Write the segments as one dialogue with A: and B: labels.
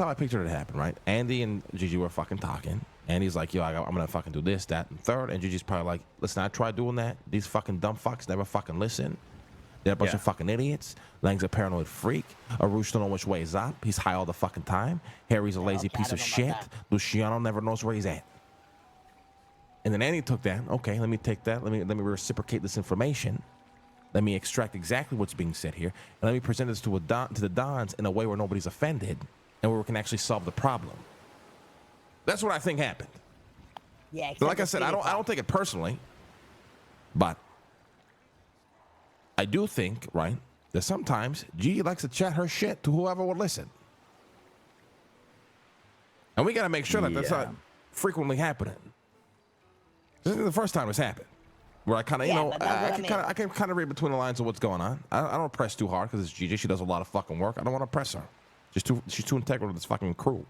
A: how I pictured it happen, right? Andy and Gigi were fucking talking. Andy's like, yo, I'm gonna fucking do this, that, and third. And Gigi's probably like, listen, I tried doing that. These fucking dumb fucks never fucking listen. They're a bunch of fucking idiots. Lang's a paranoid freak. Arush don't know which way is up. He's high all the fucking time. Harry's a lazy piece of shit. Luciano never knows where he's at. And then Andy took that. Okay, let me take that. Let me reciprocate this information. Let me extract exactly what's being said here, and let me present this to the Dons in a way where nobody's offended and where we can actually solve the problem. That's what I think happened.
B: Yeah.
A: Like I said, I don't take it personally, but I do think, right, that sometimes Gigi likes to chat her shit to whoever would listen, and we got to make sure that that's not frequently happening. This isn't the first time it's happened. Where I kind of, I can kind of read between the lines of what's going on. I don't press too hard because it's Gigi. She does a lot of fucking work. I don't want to press her. She's too integral to this fucking crew.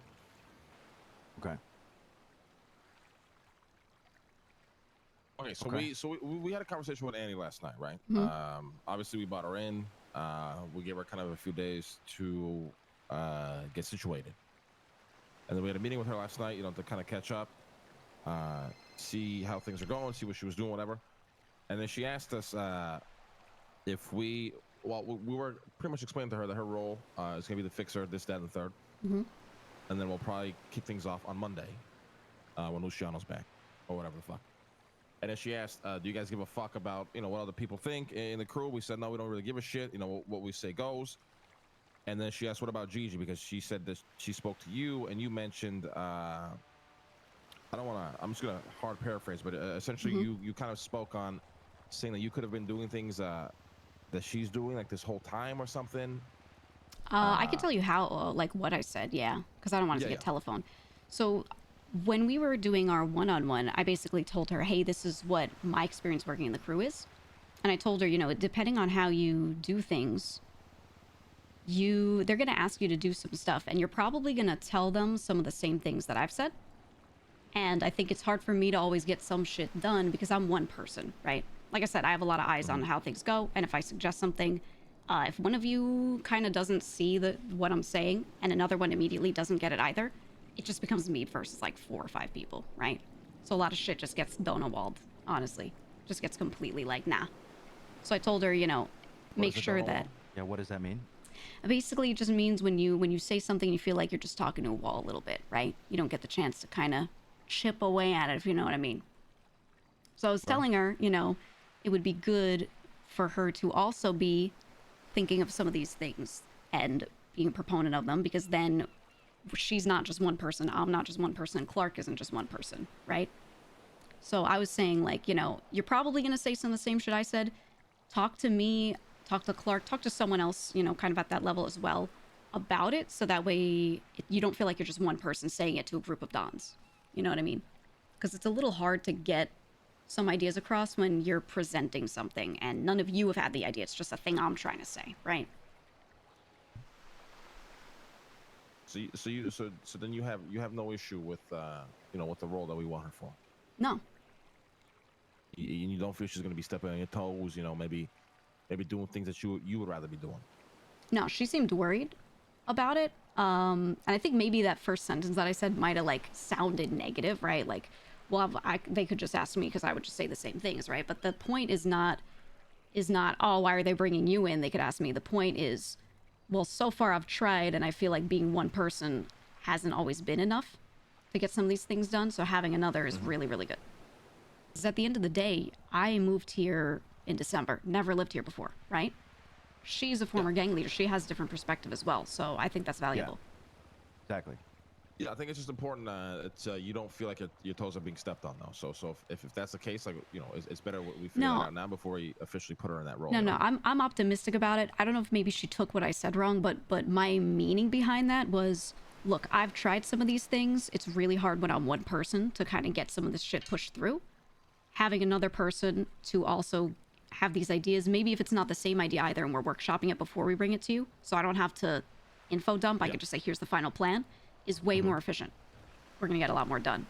C: Okay.
A: Okay, so we had a conversation with Annie last night, right? Obviously we brought her in. We gave her kind of a few days to get situated, and then we had a meeting with her last night, to kind of catch up, see how things are going, see what she was doing, whatever. And then she asked us if we were pretty much explaining to her that her role is going to be the fixer, this, that, and the third. And then we'll probably kick things off on Monday when Luciano's back or whatever the fuck. And then she asked, do you guys give a fuck about, what other people think in the crew? We said, no, we don't really give a shit. What we say goes. And then she asked, what about Gigi? Because she said that she spoke to you and you mentioned, I'm just going to hard paraphrase, but essentially you kind of spoke on saying that you could have been doing things that she's doing like this whole time or something.
D: I can tell you how, like what I said, because I don't want it to get telephone. So when we were doing our one-on-one, I basically told her, hey, this is what my experience working in the crew is. And I told her, depending on how you do things, they're going to ask you to do some stuff, and you're probably going to tell them some of the same things that I've said. And I think it's hard for me to always get some shit done because I'm one person, right? Like I said, I have a lot of eyes on how things go. And if I suggest something, if one of you kind of doesn't see what I'm saying and another one immediately doesn't get it either, it just becomes me versus like 4 or 5 people, right? So a lot of shit just gets Donawalled, honestly. Just gets completely like, nah. So I told her, make sure that...
C: Yeah, what does that mean?
D: Basically, it just means when you say something, you feel like you're just talking to a wall a little bit, right? You don't get the chance to kind of chip away at it, if you know what I mean. So I was telling her, it would be good for her to also be thinking of some of these things and being a proponent of them, because then she's not just one person, I'm not just one person, Clark isn't just one person, right? So I was saying, like, you're probably going to say some of the same shit I said. Talk to me, talk to Clark, talk to someone else, kind of at that level as well about it, so that way you don't feel like you're just one person saying it to a group of Dons. You know what I mean? Because it's a little hard to get some ideas across when you're presenting something and none of you have had the idea. It's just a thing I'm trying to say, right?
A: So then you have no issue with with the role that we want her for.
D: No.
A: You don't feel she's going to be stepping on your toes, maybe doing things that you would rather be doing.
D: No, she seemed worried about it. And I think maybe that first sentence that I said might have like sounded negative, right? Like, well, they could just ask me because I would just say the same things, right? But the point is not, oh, why are they bringing you in? They could ask me. The point is, well, so far I've tried, and I feel like being one person hasn't always been enough to get some of these things done. So having another is really, really good. Because at the end of the day, I moved here in December, never lived here before, right? She's a former gang leader. She has a different perspective as well. So I think that's valuable.
C: Yeah. Exactly.
A: Yeah, I think it's just important that you don't feel like your toes are being stepped on, though. So if that's the case, like, it's better we figure that out now before we officially put her in that role.
D: No, I'm optimistic about it. I don't know if maybe she took what I said wrong, but my meaning behind that was, look, I've tried some of these things. It's really hard when I'm one person to kind of get some of this shit pushed through. Having another person to also have these ideas, maybe if it's not the same idea either and we're workshopping it before we bring it to you, so I don't have to info dump, I could just say, here's the final plan, is way more efficient. We're gonna get a lot more done.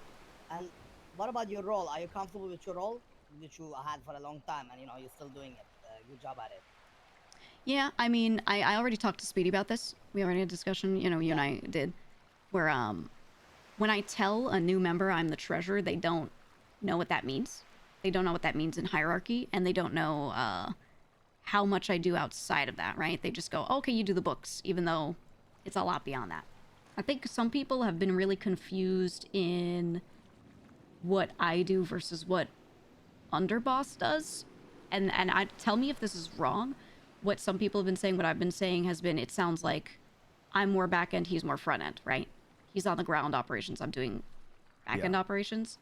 B: And what about your role? Are you comfortable with your role, which you had for a long time, and you're still doing it? Good job at it.
D: Yeah, I mean, I already talked to Speedy about this. We already had a discussion, you and I did. where when I tell a new member I'm the treasurer, they don't know what that means. They don't know what that means in hierarchy, and they don't know how much I do outside of that, right? They just go, okay, you do the books, even though it's a lot beyond that. I think some people have been really confused in what I do versus what underboss does. And I tell me if this is wrong. What some people have been saying, what I've been saying has been, it sounds like I'm more back end, he's more front end, right? He's on the ground operations, I'm doing back end operations.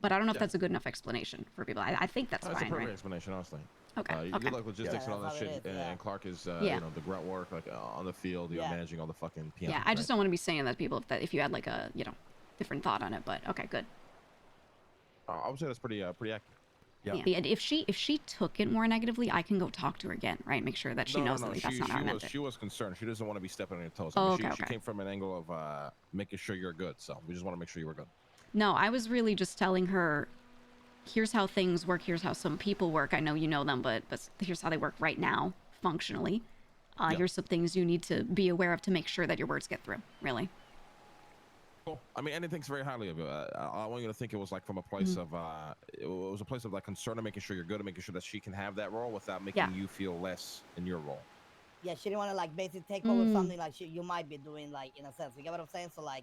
D: But I don't know if that's a good enough explanation for people. I think that's fine,
A: a perfect
D: right?
A: explanation, honestly.
D: Okay.
A: You
D: okay.
A: did like logistics and all that shit, and Clark is, you know, the grunt work, like on the field, you know, managing all the fucking pianos.
D: Yeah, I just don't want to be saying that to people if you had like a, you know, different thought on it. But okay, good.
A: I would say that's pretty accurate.
D: Yeah. And if she took it more negatively, I can go talk to her again, right? Make sure that she knows that that's not how I meant it.
A: She was concerned. She doesn't want to be stepping on your toes.
D: I
A: mean,
D: mean,
A: she came from an angle of making sure you're good. So we just want to make sure you were good.
D: No, I was really just telling her, here's how things work. Here's how some people work. I know you know them, but here's how they work right now, functionally. Here's some things you need to be aware of to make sure that your words get through, really.
A: Cool. I mean, Andi thinks very highly of you. I want you to think it was like from a place of, it was a place of like concern and making sure you're good and making sure that she can have that role without making you feel less in your role.
B: Yeah, she didn't want to like basically take over something like you might be doing, like in a sense. You get what I'm saying? So like,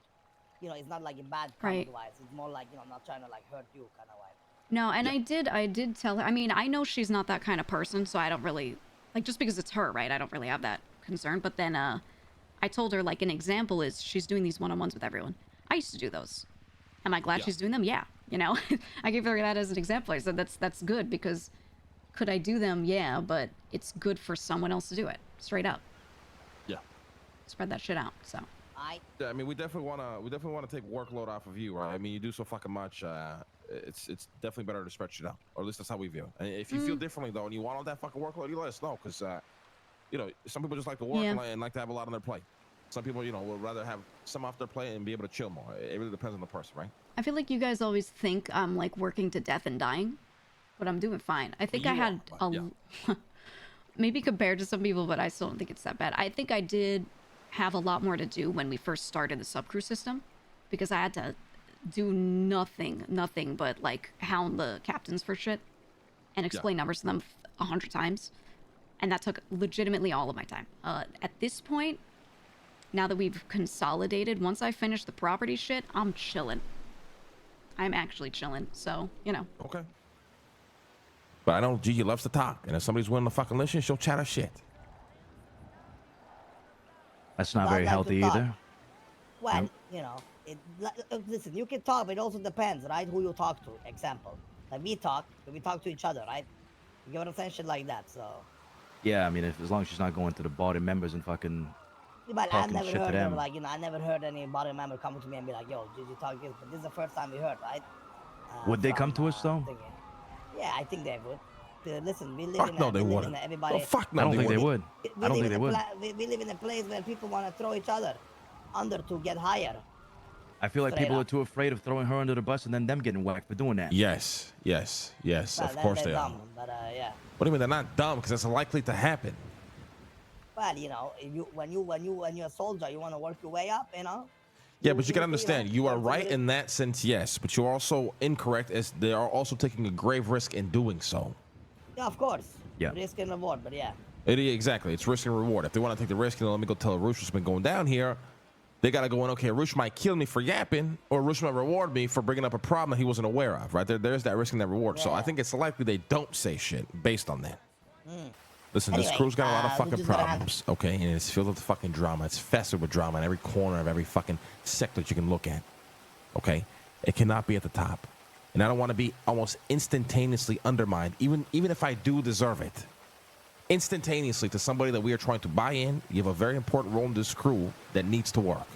B: you know, it's not like a bad comment wise. It's more like, you know, I'm not trying to like hurt you kind of vibe.
D: No, and I did tell her. I mean, I know she's not that kind of person, so I don't really like, just because it's her, right? I don't really have that concern. But then I told her, like, an example is she's doing these one-on-ones with everyone. I used to do those. Am I glad she's doing them? Yeah. You know, I gave her that as an example. I said that's good, because could I do them? Yeah, but it's good for someone else to do it. Straight up.
A: Yeah.
D: Spread that shit out. So.
A: Yeah, I mean, we definitely wanna take workload off of you, right? I mean, you do so fucking much. It's definitely better to spread shit out, or at least that's how we view it. And if you feel differently though, and you want all that fucking workload, you let us know, because you know, some people just like to work and like to have a lot on their plate. Some people, you know, would rather have some off their plate and be able to chill more. It really depends on the person, right?
D: I feel like you guys always think I'm like working to death and dying, but I'm doing fine. I think I had maybe compared to some people, but I still don't think it's that bad. I think I did have a lot more to do when we first started the subcrew system, because I had to do nothing but like hound the captains for shit and explain numbers to them 100 times. And that took legitimately all of my time. At this point, now that we've consolidated, once I finish the property shit, I'm chilling. I'm actually chilling, so, you know.
A: Okay. But I know Gigi loves to talk, and if somebody's willing to fucking listen, she'll chat her shit.
C: That's not very healthy either.
B: Well, you know, listen, you can talk, but it also depends, right? Who you talk to. Example, like we talk to each other, right? You get what I'm saying? Shit like that, so.
C: Yeah, I mean, as long as she's not going to the body members and fucking
B: but I
C: talking
B: never
C: shit to
B: heard
C: them.
B: of, like, you know, I never heard any body member come to me and be like, yo, did you talk this? But this is the first time we heard, right?
C: Would they come to us though?
B: Yeah, I think they would. Listen, we live
A: Fuck
B: in
A: no, they wouldn't.
B: Everybody.
A: Oh, fuck no,
C: I don't think they would. I don't think they would.
B: We live in a place where people want to throw each other under to get higher.
C: I feel like people are too afraid of throwing her under the bus and then them getting whacked for doing that.
A: Yes.
B: Well,
A: of course they are.
B: dumb, but yeah.
A: What do you mean they're not dumb? Because it's likely to happen.
B: Well, you know, when you're a soldier, you want to work your way up, you know.
A: Yeah, but you can understand, you are right in that sense, yes, but you're also incorrect, as they are also taking a grave risk in doing so.
B: Yeah, of course.
C: Yeah.
B: Risk and reward, but yeah.
A: Exactly, it's risk and reward. If they want to take the risk, let me go tell Arush what's been going down here. They got to go in, okay, Arush might kill me for yapping, or Arush might reward me for bringing up a problem that he wasn't aware of, right? There's that risk and that reward. Yeah. So I think it's likely they don't say shit based on that. Listen,
B: anyway,
A: this crew's got a lot of fucking problems, okay? And it's filled with fucking drama. It's festered with drama in every corner of every fucking sector that you can look at, okay? It cannot be at the top. And I don't want to be almost instantaneously undermined, even if I do deserve it. Instantaneously to somebody that we are trying to buy in. You have a very important role in this crew that needs to work.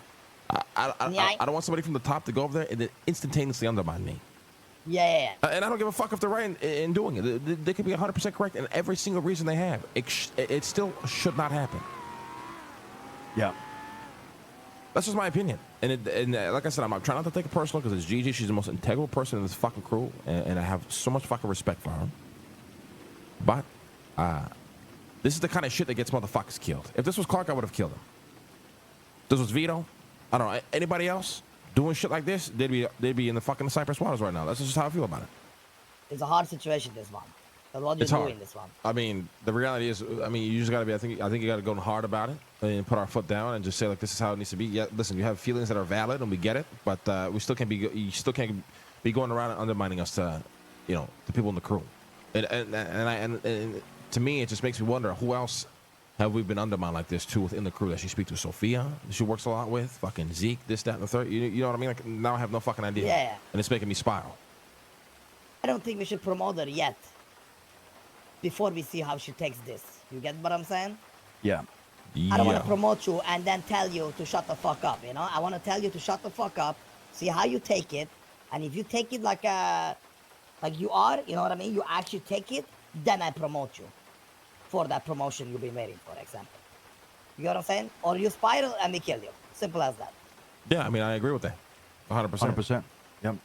A: I don't want somebody from the top to go over there and then instantaneously undermine me.
B: Yeah.
A: And I don't give a fuck if they're right in doing it. They could be 100% correct in every single reason they have. It still should not happen.
C: Yeah.
A: That's just my opinion. And like I said, I'm trying not to take it personal, because it's Gigi. She's the most integral person in this fucking crew. And I have so much fucking respect for her. But this is the kind of shit that gets motherfuckers killed. If this was Clark, I would have killed him. This was Vito. I don't know. Anybody else doing shit like this, they'd be in the fucking Cypress waters right now. That's just how I feel about it.
B: It's a hard situation, this one. But what
A: It's
B: you
A: hard.
B: doing this one?
A: I mean, the reality is, I mean, you just gotta be. I think you gotta go hard about it and put our foot down and just say like, this is how it needs to be. Yeah, listen, you have feelings that are valid and we get it, but we still can't be. You still can't be going around and undermining us to, you know, the people in the crew. And to me, it just makes me wonder who else have we been undermined like this too within the crew that she speaks to. Sophia, she works a lot with, fucking Zeke, this, that, and the third. You know what I mean? Like, now I have no fucking idea.
B: Yeah.
A: And it's making me spiral.
B: I don't think we should promote her yet. Before we see how she takes this. You get what I'm saying?
C: Yeah.
B: I don't want to promote you and then tell you to shut the fuck up, you know? I want to tell you to shut the fuck up, see how you take it, and if you take it like you are, you know what I mean? You actually take it, then I promote you for that promotion you've been waiting for, example. You know what I'm saying? Or you spiral and we kill you. Simple as that.
A: Yeah, I mean, I agree with that. 100%.
C: 100%. Yep.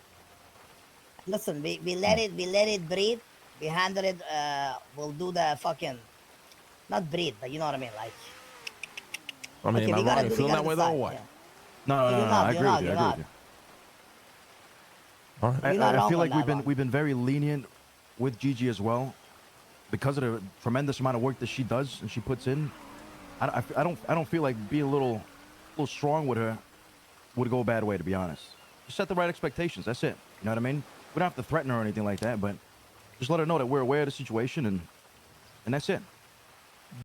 B: Listen, we let it breathe. We handle it, we'll do the fucking, not breathe, but you know what I mean, like.
A: I mean,
B: okay,
A: am I wrong in feeling that way though, or what?
B: Yeah.
C: No, I agree with you. I agree with you.
A: All right.
C: I feel like we've been very lenient with Gigi as well, because of the tremendous amount of work that she does and she puts in. I don't feel like being a little strong with her would go a bad way, to be honest. Just set the right expectations. That's it. You know what I mean? We don't have to threaten her or anything like that, but just let her know that we're aware of the situation and that's it.